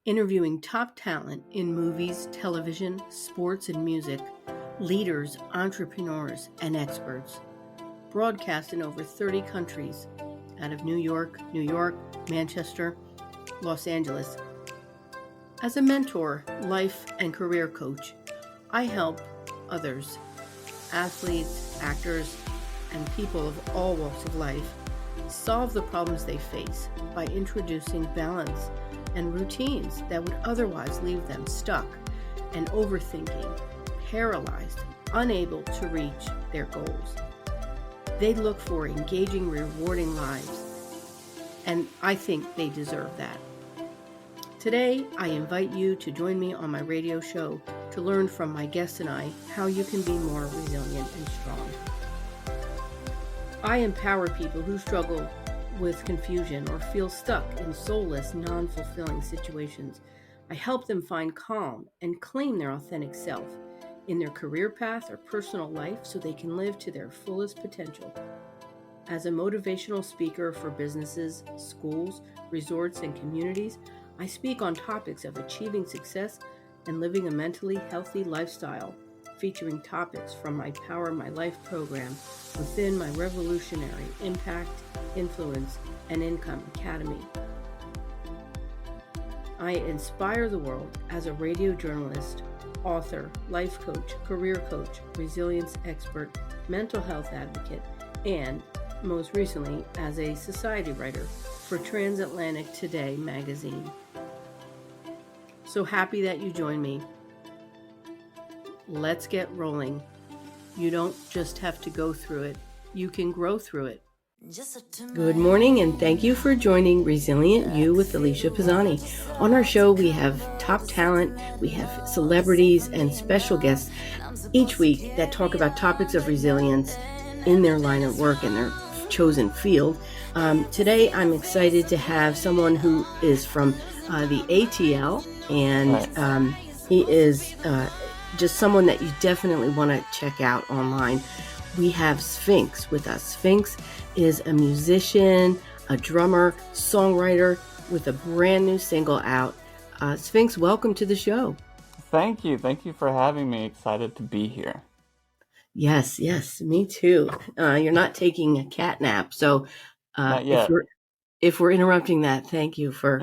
interviewing top talent in movies, television, sports, and music, leaders, entrepreneurs, and experts. Broadcast in over 30 countries out of New York, Manchester, Los Angeles. As a mentor, life and career coach, I help others, athletes, actors, and people of all walks of life, solve the problems they face by introducing balance and routines that would otherwise leave them stuck and overthinking, paralyzed, unable to reach their goals. They look for engaging, rewarding lives, and I think they deserve that. Today, I invite you to join me on my radio show to learn from my guests and I how you can be more resilient and strong. I empower people who struggle with confusion or feel stuck in soulless, non-fulfilling situations. I help them find calm and claim their authentic self in their career path or personal life so they can live to their fullest potential. As a motivational speaker for businesses, schools, resorts, and communities, I speak on topics of achieving success and living a mentally healthy lifestyle, featuring topics from my Power My Life program within my revolutionary Impact, Influence, and Income Academy. I inspire the world as a radio journalist, author, life coach, career coach, resilience expert, mental health advocate, and most recently as a society writer for Transatlantic Today magazine. So happy that you joined me. Let's get rolling. You don't just have to go through it, you can grow through it. Good morning, and thank you for joining Resilient You with Alicia Pisani. On our show, we have top talent, we have celebrities, and special guests each week that talk about topics of resilience in their line of work and their chosen field. Today, I'm excited to have someone who is from the ATL, and he is just someone that you definitely want to check out online. We have Sfinx with us. Sfinx is a musician, a drummer, songwriter with a brand new single out. Sfinx, welcome to the show. Thank you. Thank you for having me. Excited to be here. Yes, me too. You're not taking a cat nap, so Not yet. if we're interrupting that, thank you for.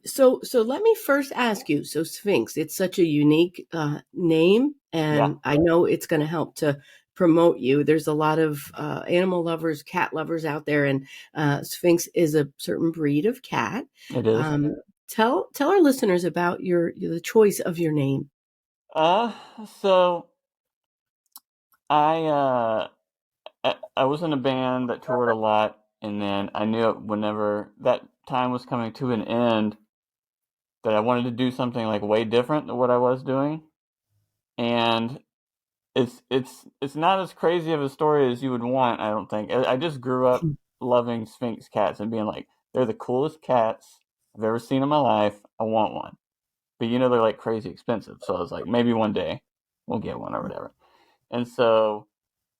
So let me first ask you. So Sfinx, it's such a unique name, and I know it's going to help to promote you. There's a lot of animal lovers, cat lovers out there, and Sfinx is a certain breed of cat. It is. Tell our listeners about the choice of your name. So I was in a band that toured a lot, and then I knew whenever that time was coming to an end that I wanted to do something like way different than what I was doing. And it's not as crazy of a story as you would want, I don't think. I just grew up loving Sfinx cats and being like, they're the coolest cats I've ever seen in my life. I want one. But they're like crazy expensive. So I was like, maybe one day we'll get one or whatever. And so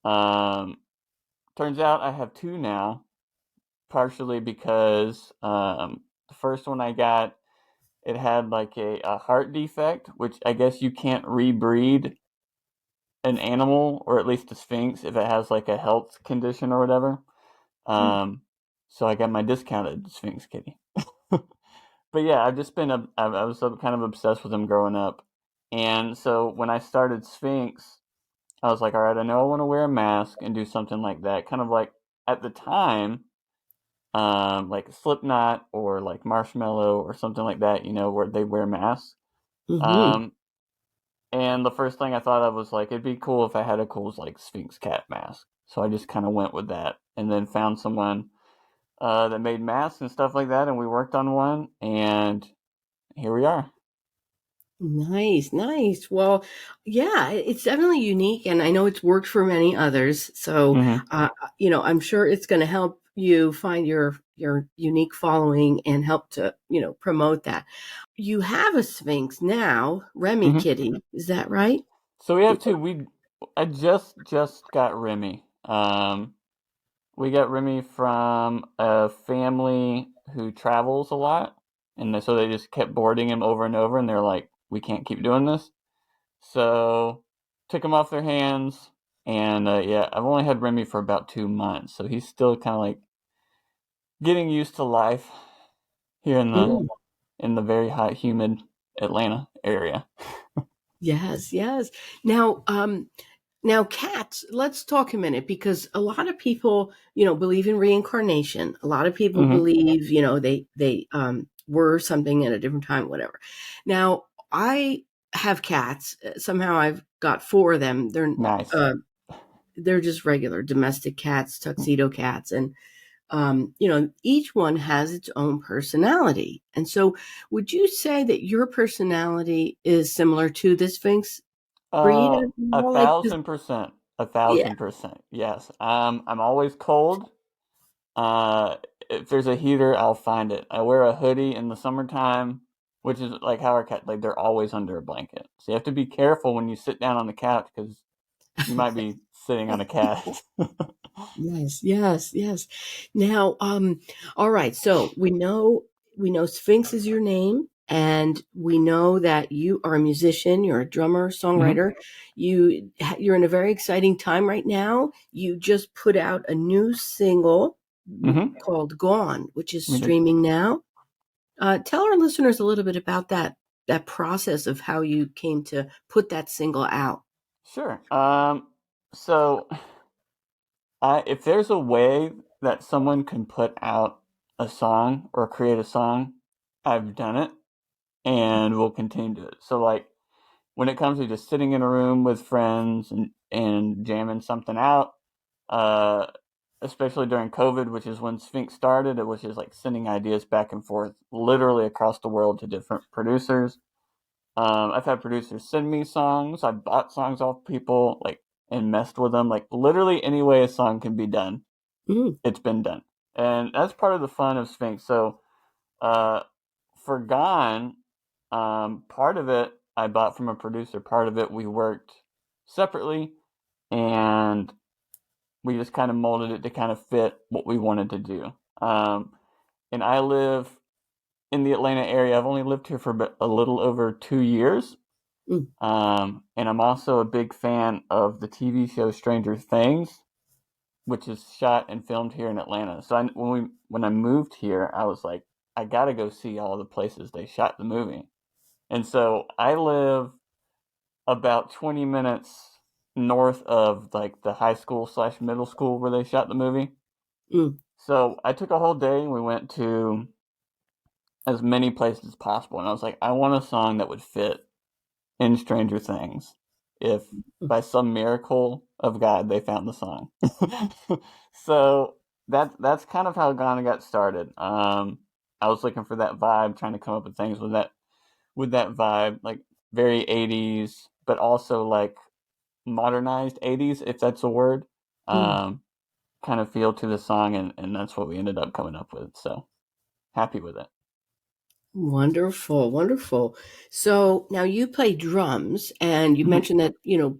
turns out I have two now, partially because the first one I got, it had like a heart defect, which I guess you can't rebreed an animal, or at least a Sfinx, if it has like a health condition or whatever. So I got my discounted Sfinx kitty. But yeah, I've just been I was kind of obsessed with them growing up. And so when I started Sfinx, I was like, all right, I know I want to wear a mask and do something like that. Kind of like at the time, like Slipknot or like Marshmello or something like that, where they wear masks. Mm-hmm. And the first thing I thought of was like, it'd be cool if I had a cool like Sfinx cat mask. So I just kind of went with that, and then found someone that made masks and stuff like that, and we worked on one, and here we are. Nice. Well, yeah, it's definitely unique, and I know it's worked for many others. So, I'm sure it's going to help you find your unique following and help to, promote that. You have a Sfinx now, Remy Kitty. Is that right? So we have two. I just got Remy. We got Remy from a family who travels a lot, and so they just kept boarding him over and over, and they're like, we can't keep doing this. So took him off their hands, and yeah, I've only had Remy for about 2 months, so he's still kind of like getting used to life here Mm. in the very hot, humid Atlanta area. Yes, yes. Now, now cats, let's talk a minute because a lot of people, believe in reincarnation. A lot of people Hmm. believe, they were something at a different time, whatever. Now, I have cats. Somehow I've got four of them. Nice. Uh, they're just regular domestic cats, tuxedo cats, and each one has its own personality. And so, would you say that your personality is similar to the Sfinx breed Uh, as a well? Like, thousand percent, a yeah. thousand percent. Yes. I'm always cold. Uh, if there's a heater, I'll find it. I wear a hoodie in the summertime, which is like how our cat, like they're always under a blanket. So you have to be careful when you sit down on the couch because you might be sitting on a cat. Yes, yes, yes. Now, all right. So we know Sphinx is your name, and we know that you are a musician. You're a drummer, Hmm. songwriter. You're in a very exciting time right now. You just put out a new single Hmm. called "Gone," which is We did. streaming now. Tell our listeners a little bit about that process of how you came to put that single out. Sure. So if there's a way that someone can put out a song or create a song, I've done it and will continue to. So like when it comes to just sitting in a room with friends and jamming something out, uh, especially during COVID, which is when Sfinx started, it was just like sending ideas back and forth, literally across the world to different producers. I've had producers send me songs. I bought songs off people, like, and messed with them. Like, literally any way a song can be done, Mm, it's been done. And that's part of the fun of Sfinx. So, uh, for Gone, part of it I bought from a producer. Part of it we worked separately, and we just kind of molded it to kind of fit what we wanted to do. And I live in the Atlanta area. I've only lived here for a little over 2 years. mm, And I'm also a big fan of the TV show Stranger Things, which is shot and filmed here in Atlanta. So when I moved here, I was like, I gotta go see all the places they shot the movie. And so I live about 20 minutes north of like the high school slash middle school where they shot the movie. mm, So I took a whole day and we went to as many places as possible. And I was like, I want a song that would fit in Stranger Things if mm. by some miracle of God they found the song. So that's kind of how Ghana got started. I was looking for that vibe, trying to come up with things with that vibe, like very 80s, but also like modernized 80s, if that's a word. Mm. Um, Kind of feel to the song, and that's what we ended up coming up with. So happy with it. Wonderful, wonderful. So now you play drums, and you Hmm. mentioned that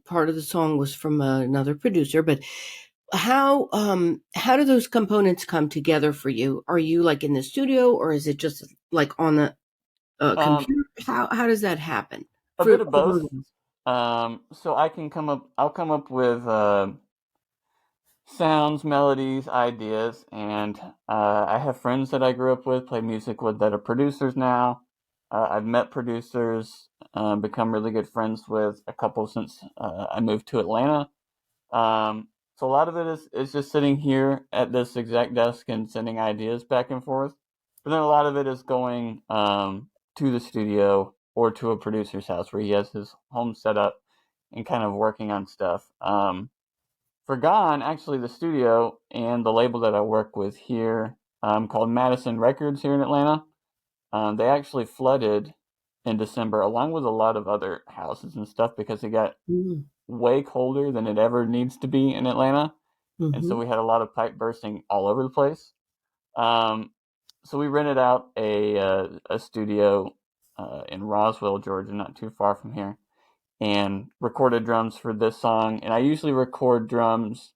part of the song was from another producer. But how do those components come together for you? Are you like in the studio, or is it just like on the Um, computer? How does that happen a for bit of for both. both of them? So I'll come up with sounds, melodies, ideas, and I have friends that I grew up with, play music with that are producers now. I've met producers, become really good friends with a couple since I moved to Atlanta. So a lot of it is just sitting here at this exact desk and sending ideas back and forth. But then a lot of it is going to the studio or to a producer's house where he has his home set up and kind of working on stuff. For Gone, actually, the studio and the label that I work with here, called Madison Records here in Atlanta, they actually flooded in December, along with a lot of other houses and stuff, because it got Mm-hmm. way colder than it ever needs to be in Atlanta, and so Mm-hmm. we had a lot of pipe bursting all over the place. Um, so we rented out a studio in Roswell, Georgia, not too far from here, and recorded drums for this song. And I usually record drums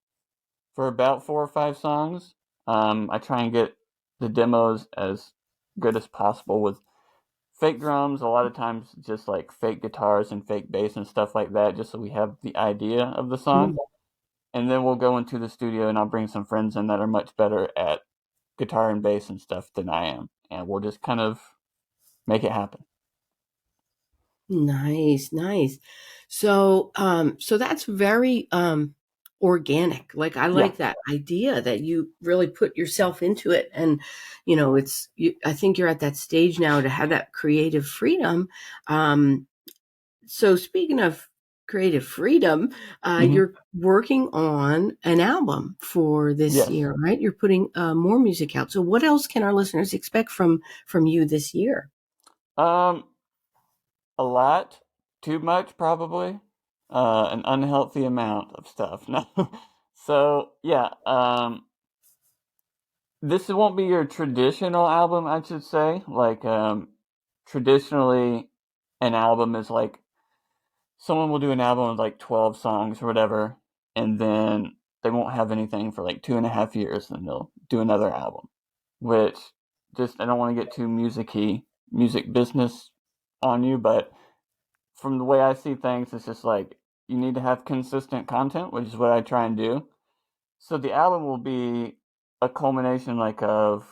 for about 4 or 5 songs. I try and get the demos as good as possible with fake drums, a lot of times just like fake guitars and fake bass and stuff like that, just so we have the idea of the song. Mm. And then we'll go into the studio and I'll bring some friends in that are much better at guitar and bass and stuff than I am. And we'll just kind of make it happen. Nice, nice. So, so that's very organic. Like I Yeah. like that idea that you really put yourself into it, and I think you're at that stage now to have that creative freedom. So speaking of creative freedom, Hmm. you're working on an album for this Yes. year, right? You're putting more music out. So what else can our listeners expect from you this year? Um, a lot, too much probably, an unhealthy amount of stuff. No. So yeah, this won't be your traditional album, I should say. Like, traditionally, an album is like someone will do an album with like 12 songs or whatever, and then they won't have anything for like 2.5 years, and they'll do another album. Which, just I don't want to get too music business on you, but from the way I see things, it's just like you need to have consistent content, which is what I try and do. So the album will be a culmination like of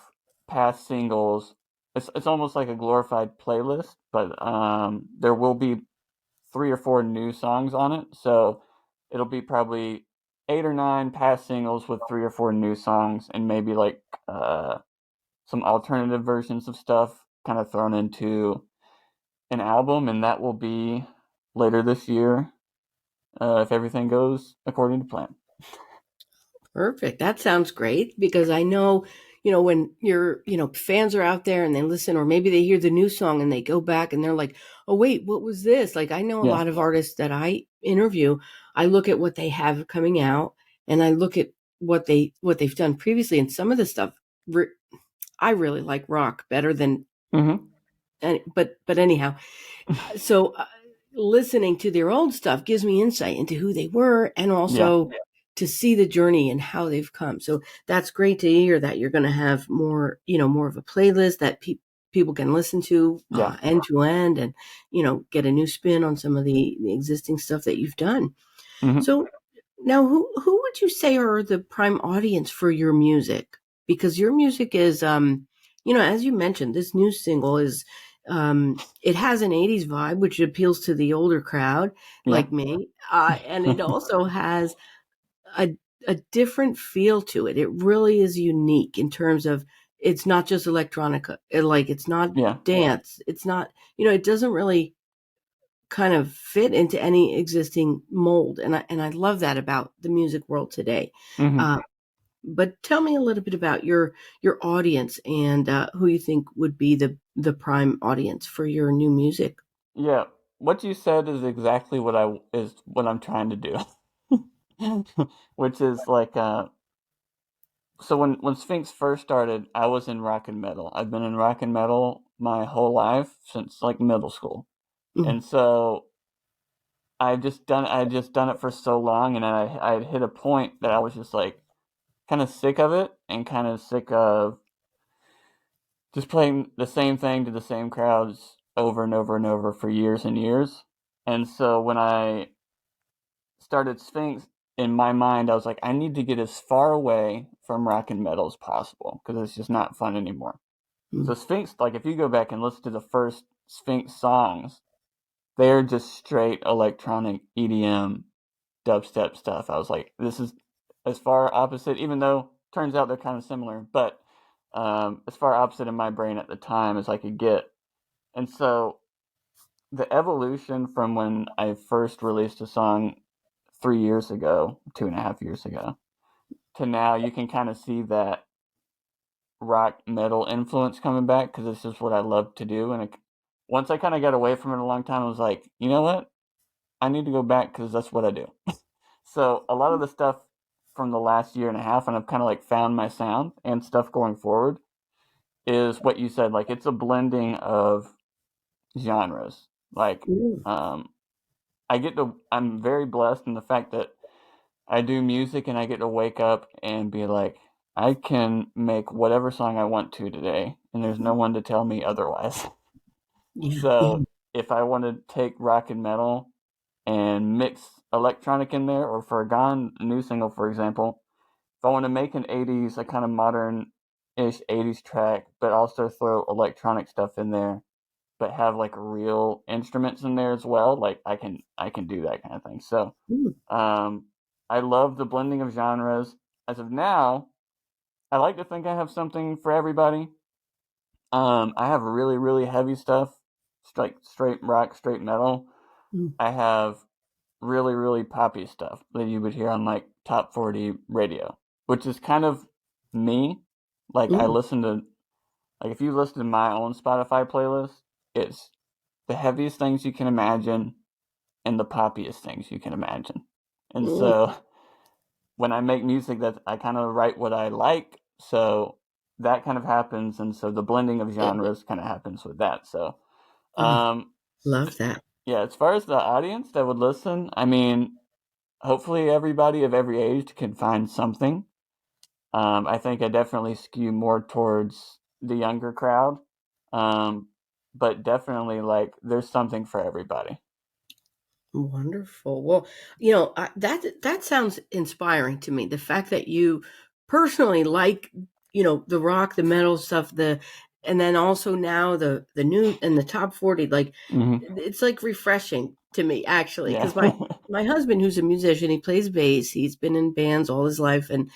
past singles. It's almost like a glorified playlist, but there will be 3 or 4 new songs on it. So it'll be probably 8 or 9 past singles with 3 or 4 new songs, and maybe like some alternative versions of stuff kind of thrown into an album, and that will be later this year, if everything goes according to plan. Perfect. That sounds great because I know, when fans are out there and they listen, or maybe they hear the new song and they go back and they're like, oh, wait, what was this? Like, I know a Yeah. lot of artists that I interview. I look at what they have coming out and I look at what they've done previously. And some of the stuff, I really like rock better than, Hmm. but anyhow, so listening to their old stuff gives me insight into who they were and Yeah. also to see the journey and how they've come. So that's great to hear that you're going to have more of a playlist that people can listen to Yeah. end to end, and get a new spin on some of the existing stuff that you've done. Hmm. So now, who would you say are the prime audience for your music? Because your music is, as you mentioned, this new single is, it has an '80s vibe, which appeals to the older crowd Yeah. like me, and it also has a a different feel to it. It really is unique in terms of it's not just electronica, like it's not Yeah. dance, it's not, it doesn't really kind of fit into any existing mold, and I love that about the music world today. Hmm. Uh, but tell me a little bit about your audience and who you think would be the prime audience for your new music. Yeah. What you said is exactly what I'm trying to do. Which is like, so when Sfinx first started, I was in rock and metal. I've been in rock and metal my whole life since like middle school. Mm. And so I just done it for so long, and I had hit a point that I was just like kind of sick of it, and kind of sick of just playing the same thing to the same crowds over and over and over for years and years. And so when I started Sfinx, in my mind, I was like, I need to get as far away from rock and metal as possible because it's just not fun anymore. So Mm. Sfinx, like if you go back and listen to the first Sfinx songs, they're just straight electronic EDM dubstep stuff. I was like, this is as far opposite, even though turns out they're kind of similar, but as far opposite in my brain at the time as I could get. And so the evolution from when I first released a song 3 years ago, 2.5 years ago, to now, you can kind of see that rock metal influence coming back because it's just what I love to do. And once I kind of got away from it a long time, I was like, you know what? I need to go back because that's what I do. So a lot of the stuff from the last year and a half, and I've kind of like found my sound and stuff going forward, is what you said. Like it's a blending of genres. Like, Mm. um, I'm very blessed in the fact that I do music and I get to wake up and be like, I can make whatever song I want to today, and there's no one to tell me otherwise. Yeah. So if I want to take rock and metal and mix electronic in there, or for a Gone new single, for example, if I want to make an 80s, a kind of modern-ish 80s track, but also throw electronic stuff in there, but have like real instruments in there as well, like I can do that kind of thing. So Mm, um, I love the blending of genres. As of now, I like to think I have something for everybody. I have really, really heavy stuff, straight rock, straight metal. mm, I have really, really poppy stuff that you would hear on like top 40 radio, which is kind of me. Like I mm. listen to, like if you listen to my own Spotify playlist, it's the heaviest things you can imagine and the poppiest things you can imagine. And Mm. so when I make music, that I kind of write what I like, so that kind of happens, and so the blending of genres kind of happens with that. So, Oh, um, love that. yeah, as far as the audience that would listen, I mean, hopefully everybody of every age can find something. I think I definitely skew more towards the younger crowd, um, but definitely like there's something for everybody. Wonderful. Well, that sounds inspiring to me. The fact that you personally like, the rock, the metal stuff, and then also now the new and the top 40, like Hmm. it's like refreshing to me actually, Yeah. because my husband, who's a musician, he plays bass. He's been in bands all his life, and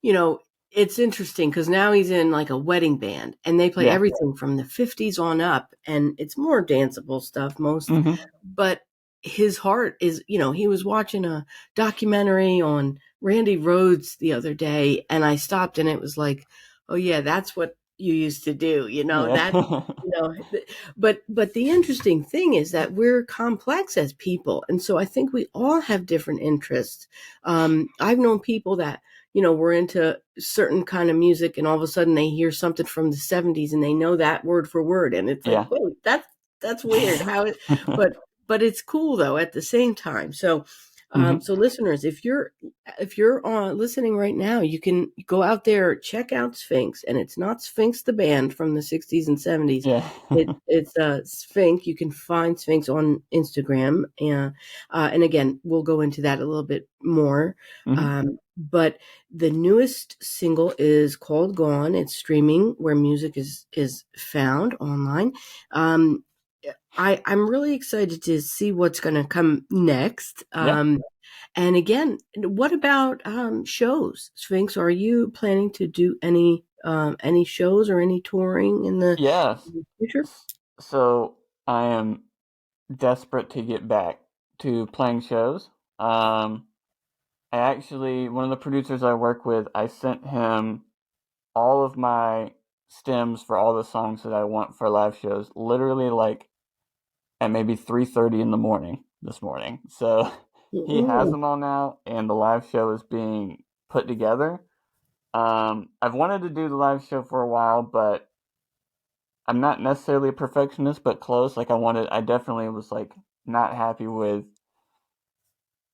you know, it's interesting because now he's in like a wedding band and they play Yeah. everything from the 50s on up, and it's more danceable stuff most. Hmm. But his heart is, he was watching a documentary on Randy Rhoads the other day, and I stopped and it was like, oh yeah, that's what you used to do, Yeah. that, but the interesting thing is that we're complex as people, and so I think we all have different interests. I've known people that were into certain kind of music, and all of a sudden they hear something from the 70s and they know that word for word, and it's like, Yeah. wait, that's weird how it, but it's cool though at the same time. So Hmm. so listeners, if you're listening right now, you can go out there, check out Sfinx, and it's not Sfinx the band from the 60s and 70s. Yeah. It's Sfinx. You can find Sfinx on Instagram, and again, we'll go into that a little bit more. Hmm. But the newest single is called Gone. It's streaming where music is found online. Um, I'm really excited to see what's going to come next. Yeah. And again, what about shows? Sphinx, are you planning to do any shows or any touring in the Yes. future? So I am desperate to get back to playing shows. I actually, one of the producers I work with, I sent him all of my stems for all the songs that I want for live shows, literally like at maybe 3:30 in the morning this morning. So he has Mm, them all now, and the live show is being put together. I've wanted to do the live show for a while, but I'm not necessarily a perfectionist, but close. Like I definitely was like not happy with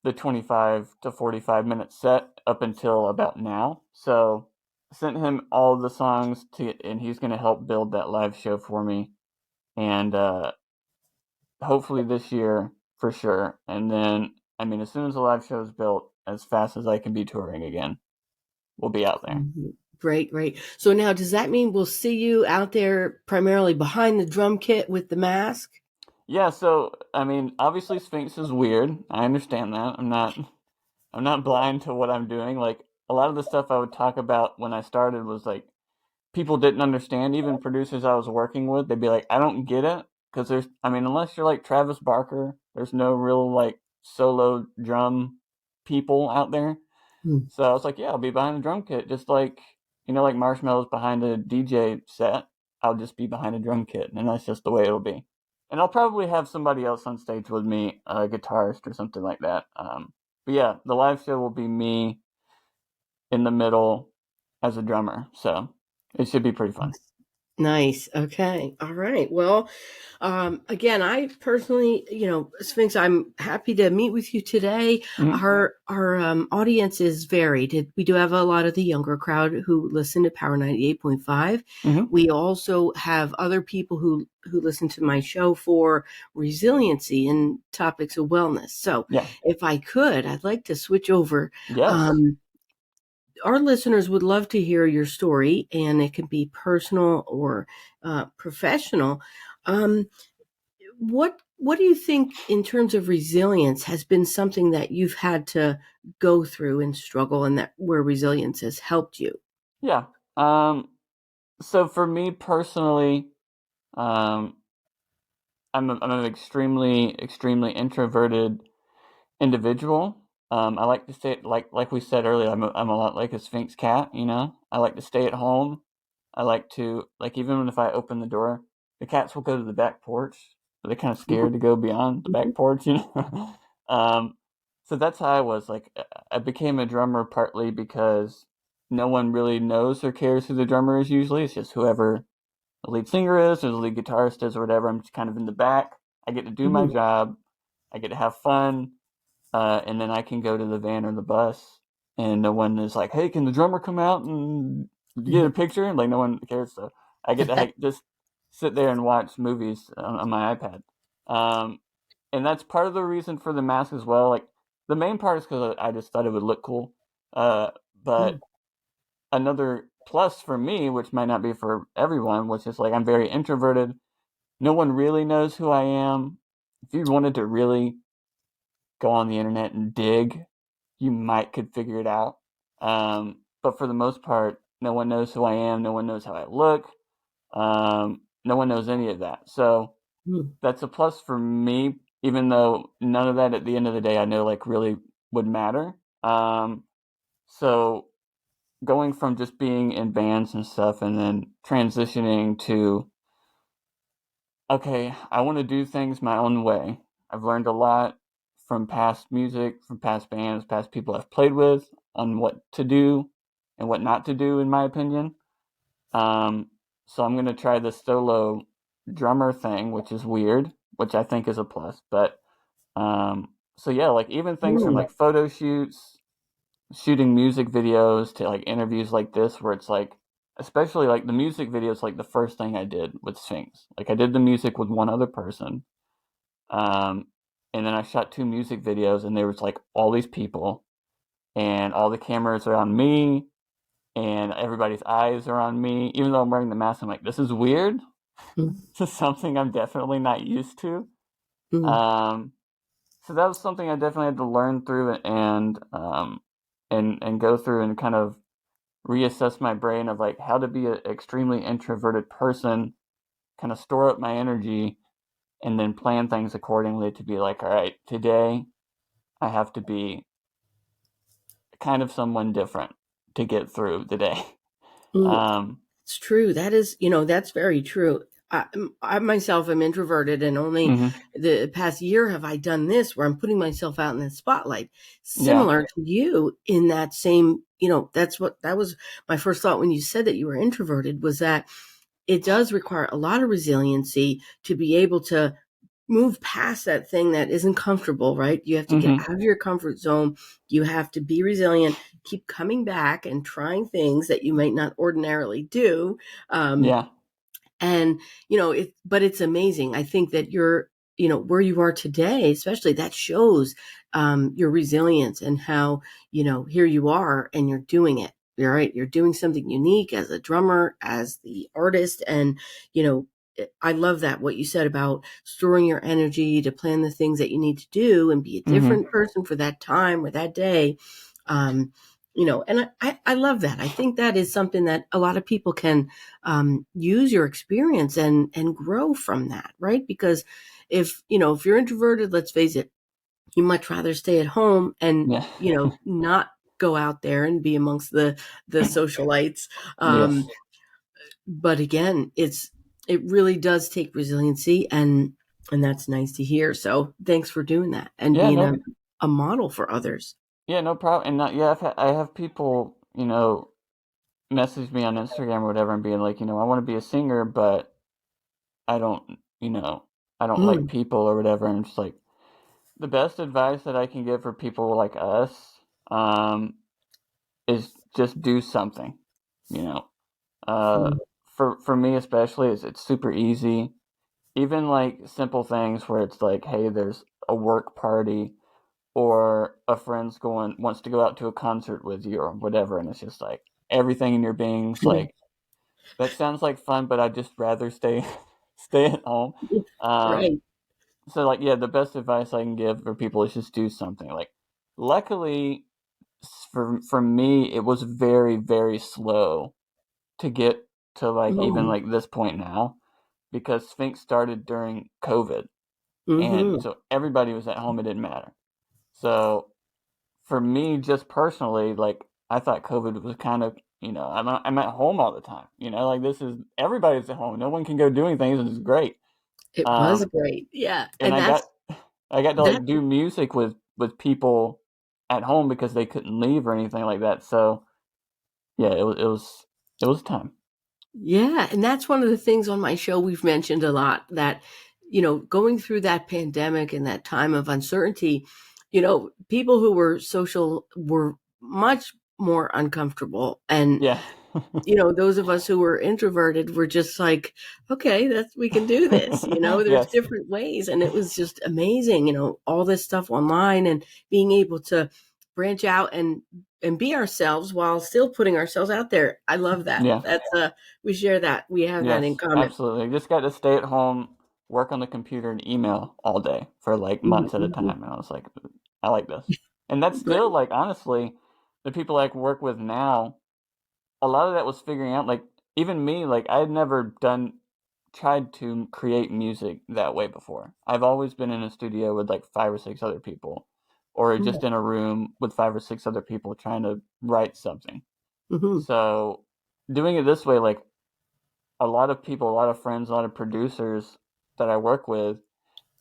the 25 to 45 minute set up until about now. So I sent him all the songs and he's going to help build that live show for me. And hopefully this year for sure. And then, I mean, as soon as the live show is built, as fast as I can be touring again, we'll be out there. mhm. Great, great. So now, does that mean we'll see you out there primarily behind the drum kit with the mask? Yeah, so I mean, obviously Sphinx is weird. I understand that. I'm not blind to what I'm doing. Like a lot of the stuff I would talk about when I started was like people didn't understand. Even producers I was working with, they'd be like, "I don't get it," because I mean, unless you're like Travis Barker, there's no real like solo drum people out there. Hmm. So I was like, "Yeah, I'll be behind the drum kit, just like like Marshmallow's behind a DJ set. I'll just be behind a drum kit, and that's just the way it'll be." And I'll probably have somebody else on stage with me, a guitarist or something like that. But yeah, the live show will be me in the middle as a drummer, so it should be pretty fun. Nice. Okay. All right. Well, again, I personally, Sphinx, I'm happy to meet with you today. Mm-hmm. Our audience is varied. We do have a lot of the younger crowd who listen to Power 98.5. Mm-hmm. We also have other people who listen to my show for resiliency and topics of wellness. So, Yeah. if I could, I'd like to switch over. Yes. Um, our listeners would love to hear your story, and it can be personal or professional. Um, what do you think in terms of resilience has been something that you've had to go through and struggle, and that where resilience has helped you? Yeah. So for me personally, um, I'm an extremely introverted individual. I like to stay like we said earlier. I'm a lot like a Sfinx cat. I like to stay at home. I like to like even if I open the door, the cats will go to the back porch. They're kind of scared to go beyond the back porch. um, so that's how I was. Like I became a drummer partly because no one really knows or cares who the drummer is. Usually, it's just whoever the lead singer is or the lead guitarist is or whatever. I'm just kind of in the back. I get to do my Mhm. job. I get to have fun, and then I can go to the van or the bus, and no one is like, "Hey, can the drummer come out and get a Mhm. picture?" Like no one cares. So I get to just sit there and watch movies on my iPad, um, and that's part of the reason for the mask as well. Like the main part is because I just thought it would look cool, but Mhm. another plus for me, which might not be for everyone, which is like I'm very introverted. No one really knows who I am. If you wanted to really go on the internet and dig, you might could figure it out. But for the most part, no one knows who I am. No one knows how I look. No one knows any of that. So Mhm. that's a plus for me, even though none of that at the end of the day I know like really would matter. So going from just being in bands and stuff and then transitioning to okay, I want to do things my own way. I've learned a lot from past music, from past bands, past people I've played with on what to do and what not to do, in my opinion. Um, so I'm going to try the solo drummer thing, which is weird, which I think is a plus. But so yeah, like even things from Mhm. like photo shoots, shooting music videos to like interviews like this, where it's like, especially like the music videos, like the first thing I did with Sfinx. Like I did the music with one other person, um, and then I shot two music videos, and there was like all these people, and all the cameras are on me, and everybody's eyes are on me. Even though I'm wearing the mask, I'm like, this is weird. Mhm. This is something I'm definitely not used to. Mhm. Um, so that was something I definitely had to learn through and go through and kind of reassess my brain of like how to be an extremely introverted person, kind of store up my energy, and then plan things accordingly to be like, all right, today I have to be kind of someone different to get through the day. Mhm. Um, It's true. That is, that's very true. I myself am introverted, and only mm-hmm. the past year have I done this where I'm putting myself out in the spotlight. Yeah. Similar to you in that same, that was my first thought when you said that you were introverted, was that it does require a lot of resiliency to be able to move past that thing that isn't comfortable, right? You have to get Mm-hmm. out of your comfort zone. You have to be resilient, keep coming back and trying things that you might not ordinarily do. Um, Yeah. and but it's amazing. I think that you're, where you are today, especially, that shows your resilience, and how, here you are and you're doing it. You're right. You're doing something unique as a drummer, as the artist. And you know I love that, what you said about storing your energy to plan the things that you need to do and be a Mm-hmm. different person for that time or that day. um and I love that. I think that is something that a lot of people can use your experience and grow from that, right? Because if you're introverted, let's face it, you much rather stay at home and Yeah. not go out there and be amongst the socialites. Yes. But again, it really does take resiliency, and that's nice to hear. So thanks for doing that and Yeah. being No. a model for others. Yeah. No problem. And not, yeah, I have people, message me on Instagram or whatever and being like, I want to be a singer, but I don't, I don't like Mm, people or whatever. And I'm just like, the best advice that I can give for people like us, um, is just do something, you know. Uh, mm, for me especially, is it's super easy. Even like simple things where it's like, hey, there's a work party or a friend's going wants to go out to a concert with you or whatever, and it's just like everything in your being's like that sounds like fun, but I'd just rather stay stay at home. Um, right. so like yeah, the best advice I can give for people is just do something. Like luckily for me, it was very very slow to get to like even Mm, like this point now because Sfinx started during COVID, and mm-hmm. so everybody was at home. It didn't matter. So for me, just personally, like I thought COVID was kind of, I'm at home all the time. Like this is everybody's at home. No one can go do anything. This is great. It was Um, great. Yeah. and And I got to that's like do music with people at home because they couldn't leave or anything like that. So yeah, it was time. Yeah, and that's one of the things on my show we've mentioned a lot that, going through that pandemic and that time of uncertainty, people who were social were much more uncomfortable. And, Yeah. those of us who were introverted were just like, okay, we can do this. There's Yes. different ways. And it was just amazing, all this stuff online and being able to branch out and be ourselves while still putting ourselves out there. I love that. Yeah. We share that. We have that in Yes, common. absolutely. I just got to stay at home, work on the computer, and email all day for like months at a Mhm, time. And I was like, I like this. And that's right. still like, honestly, the people I work with now, a lot of that was figuring out, like, even me, like, I had never tried to create music that way before. I've always been in a studio with like five or six other people, or just Cool. in a room with five or six other people trying to write something. Mhm, So doing it this way, like, a lot of people, a lot of friends, a lot of producers that I work with,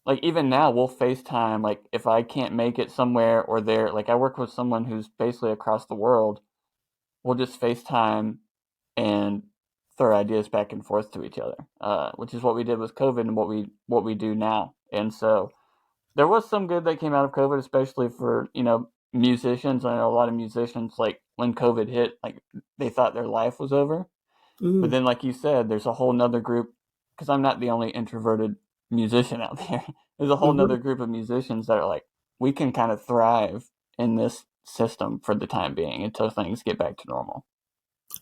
like even now we'll FaceTime, like if I can't make it somewhere or there, like I work with someone who's basically across the world, we'll just FaceTime and throw ideas back and forth to each other, which is what we did with COVID and what we do now. And so there was some good that came out of COVID, especially for, musicians. I know a lot of musicians, like when COVID hit, like they thought their life was over, but mhm, then, like you said, there's a whole nother group because I'm not the only introverted musician out there. There's a whole mhm. nother group of musicians that are like, we can kind of thrive in this system for the time being until things get back to normal.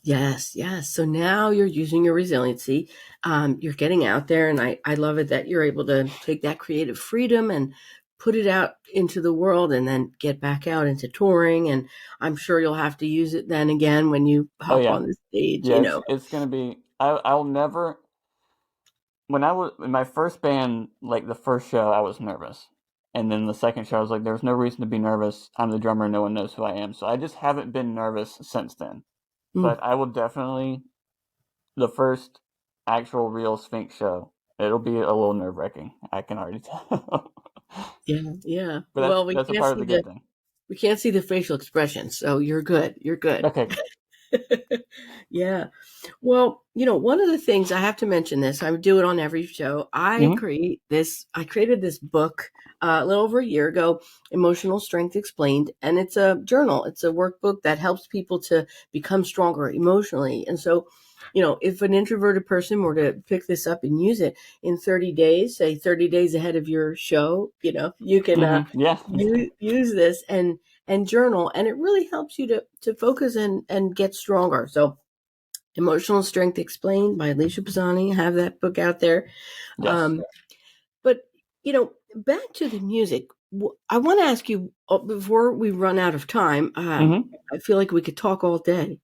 Yes, yes. So now you're using your resiliency. You're getting out there, and I love it that you're able to take that creative freedom and put it out into the world and then get back out into touring. And I'm sure you'll have to use it then again when you Oh hop yeah, on the stage, yeah. It's gonna be. I'll never. When I was in my first band, like the first show, I was nervous, and then the second show, I was like, "There's no reason to be nervous. I'm the drummer. No one knows who I am." So I just haven't been nervous since then. Mm, But I will definitely the first actual real Sfinx show. It'll be a little nerve wracking. I can already tell. yeah, yeah. But that's Well, we that's a can't part of see the good thing. we can't see the facial expression, so you're good. You're good. Okay. Yeah. Well, one of the things I have to mention this, I do it on every show. Hmm. I created this book a little over a year ago, Emotional Strength Explained, and it's a journal. It's a workbook that helps people to become stronger emotionally. And so, if an introverted person were to pick this up and use it in 30 days, say 30 days ahead of your show, you can Yeah. use this and journal, and it really helps you to focus and get stronger. So Emotional Strength Explained by Alicia Pisani. I have that book out there. Yes. But, back to the music. I want to ask you before we run out of time. Hmm. I feel like we could talk all day.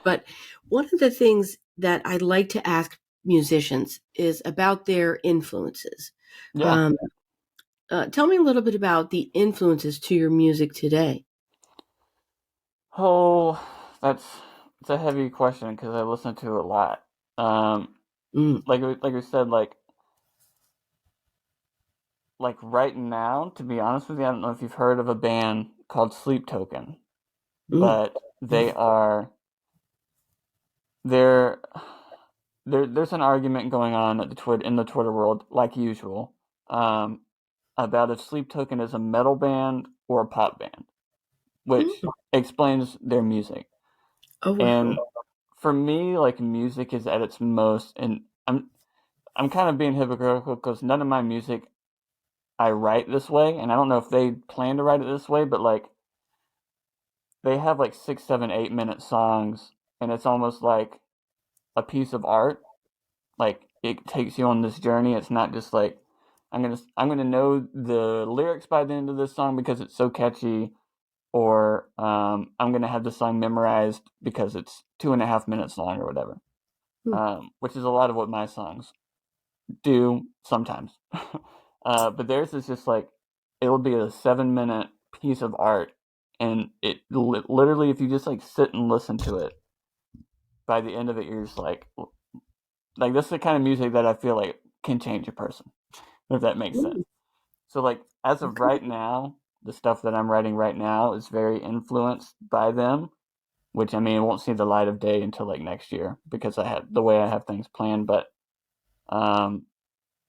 But one of the things that I like to ask musicians is about their influences. Yeah. Um, Tell me a little bit about the influences to your music today. Oh, that's it's a heavy question because I listen to a lot. Um, Mm, like we said, like right now, to be honest with you, I don't know if you've heard of a band called Sleep Token, mm, but they mm, are there, there's an argument going on at in the Twitter world, like usual, about if Sleep Token is a metal band or a pop band, which explains their music. Oh, And wow. for me, like, music is at its most, and I'm kind of being hypocritical because none of my music I write this way, and I don't know if they plan to write it this way, but like they have like 6, 7, 8 minute songs, and it's almost like a piece of art. Like it takes you on this journey. It's not just like I'm gonna know the lyrics by the end of this song because it's so catchy, or I'm gonna have the song memorized because it's 2.5 minutes long or whatever. Which is a lot of what my songs do sometimes. But theirs is just like it'll be a 7 minute piece of art, and it literally, if you just like sit and listen to it, by the end of it, you're just like that's the kind of music that I feel like can change a person, if that makes sense. So like as of right now, the stuff that I'm writing right now is very influenced by them, which I mean it won't see the light of day until like next year because I have the way I have things planned, but um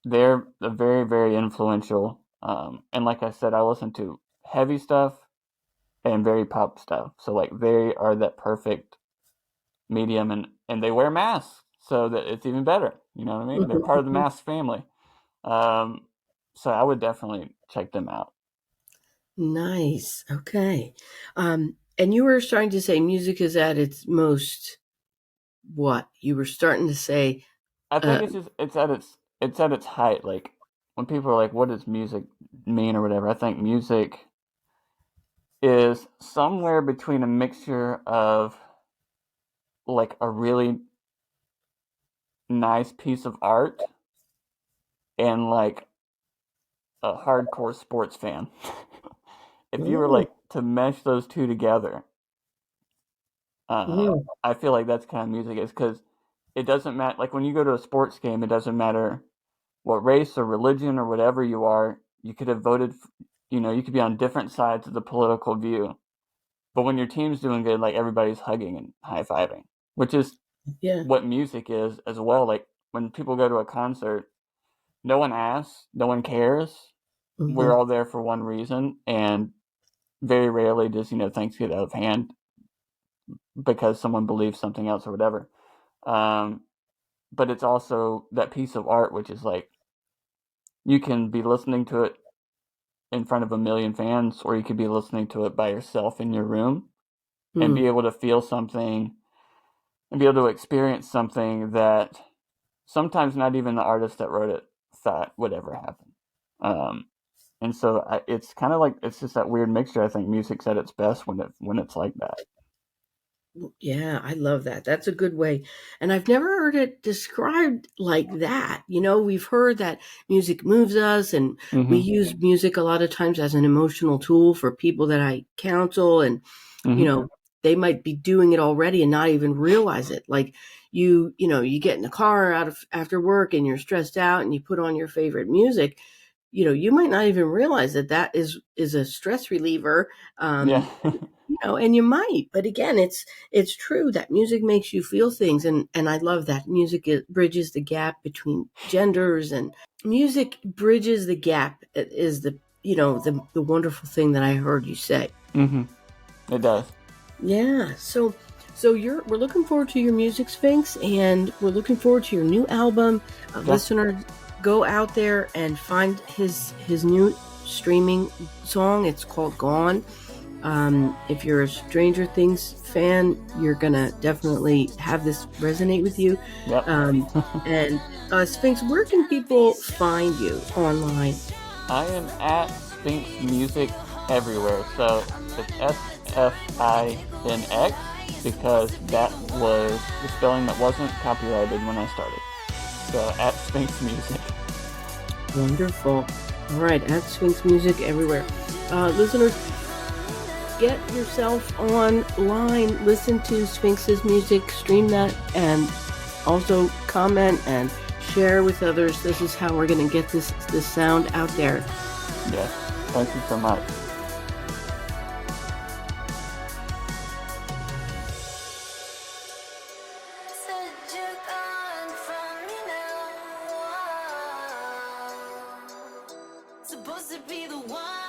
they're very, very influential. And like I said, I listen to heavy stuff and very pop stuff. So like they are that perfect medium, and they wear masks, so that it's even better. You know what I mean? They're part of the mask family. Um, so I would definitely check them out. Nice. Okay. And you were starting to say music is at its most what? You were starting to say I think uh it's at its height. Like when people are like, "What does music mean?" or whatever, I think music is somewhere between a mixture of like a really nice piece of art and like a hardcore sports fan. If you were oh, like to mesh those two together, oh, I feel like that's kind of music is because it doesn't matter. Like when you go to a sports game, it doesn't matter what race or religion or whatever you are. You could have voted, you could be on different sides of the political view. But when your team's doing good, like everybody's hugging and high fiving, which is yeah. what music is as well. Like when people go to a concert, no one asks, no one cares. We're Mm-hmm. all there for one reason, and very rarely does things get out of hand because someone believes something else or whatever. Um, but it's also that piece of art, which is like you can be listening to it in front of a million fans, or you could be listening to it by yourself in your room and be able to feel something and be able to experience something that sometimes not even the artist that wrote it thought would ever happen. Um, and so it's kind of like it's just that weird mixture. I think music's at its best when it's like that. Yeah, I love that. That's a good way. And I've never heard it described like that. You know, we've heard that music moves us, and we Mm-hmm. use music a lot of times as an emotional tool for people that I counsel. And, you Mm-hmm. know, they might be doing it already and not even realize it. Like you get in the car after work and you're stressed out and you put on your favorite music. You might not even realize that is a stress reliever. Yeah. And you might, but again, it's true that music makes you feel things, and I love that music bridges the gap between genders, and music bridges the gap is the wonderful thing that I heard you say. Mm-hmm. It does. Yeah, so we're looking forward to your music, Sfinx, and we're looking forward to your new album. Yeah. Listeners, go out there and find his new streaming song. It's called Gone. If you're a Stranger Things fan, you're gonna definitely have this resonate with you. Yep. And Sfinx, where can people find you online? I am at Sfinx Music everywhere. So it's SFINX because that was the spelling that wasn't copyrighted when I started. So at Sfinx Music. Wonderful. All right, at Sfinx Music everywhere. Listeners, get yourself online, listen to Sfinx's music, stream that, and also comment and share with others. This is how we're going to get this sound out there. Yes. Thank you so much. to be the one.